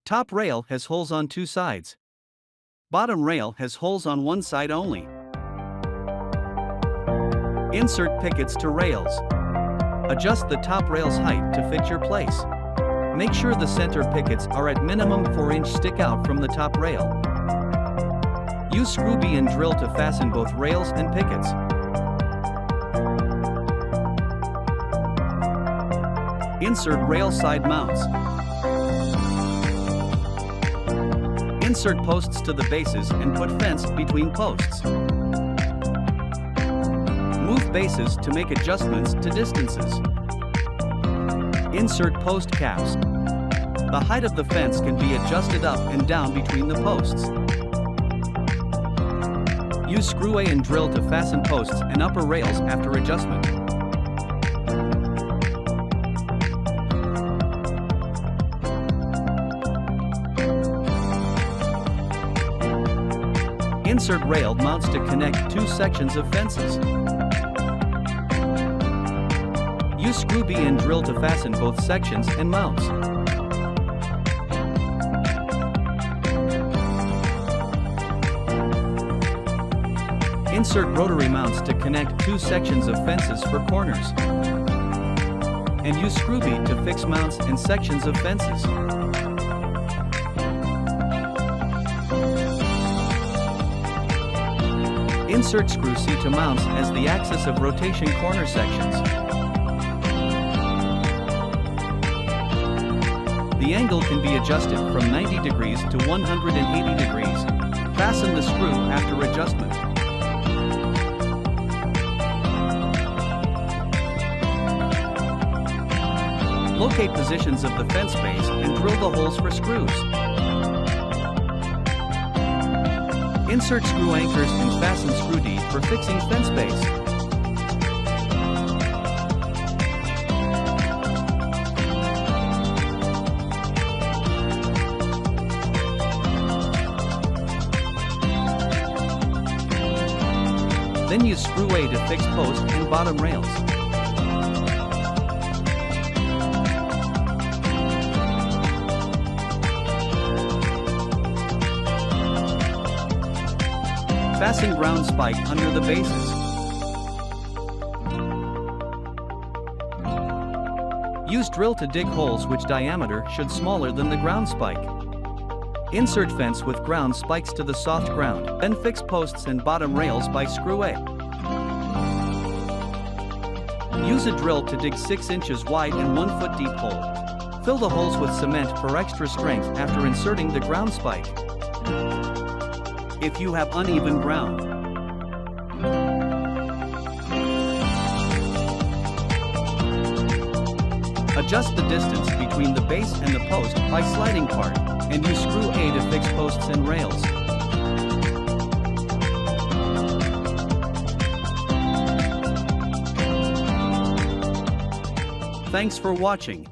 Top rail has holes on two sides. Bottom rail has holes on one side only. Insert pickets to rails. Adjust the top rail's height to fit your place. Make sure the center pickets are at minimum 4-inch stick out from the top rail. Use screw bee and drill to fasten both rails and pickets. Insert rail side mounts. Insert posts to the bases and put fence between posts. Move bases to make adjustments to distances. Insert post caps. The height of the fence can be adjusted up and down between the posts. Use screw A and drill to fasten posts and upper rails after adjustment. Insert rail mounts to connect two sections of fences. Use screw bee and drill to fasten both sections and mounts. Insert rotary mounts to connect two sections of fences for corners. And use screw bee to fix mounts and sections of fences. Insert screw C to mounts as the axis of rotation corner sections. The angle can be adjusted from 90 degrees to 180 degrees. Fasten the screw after adjustment. Locate positions of the fence base and drill the holes for screws. Insert screw anchors and fasten screw D for fixing fence base. Then use screw A to fix post and bottom rails. Fasten ground spike under the bases. Use drill to dig holes which diameter should smaller than the ground spike. Insert fence with ground spikes to the soft ground, then fix posts and bottom rails by screw A. Use a drill to dig 6 inches wide and 1 foot deep hole. Fill the holes with cement for extra strength after inserting the ground spike. If you have uneven ground, adjust the distance between the base and the post by sliding part, and use screw A to fix posts and rails. Thanks for watching.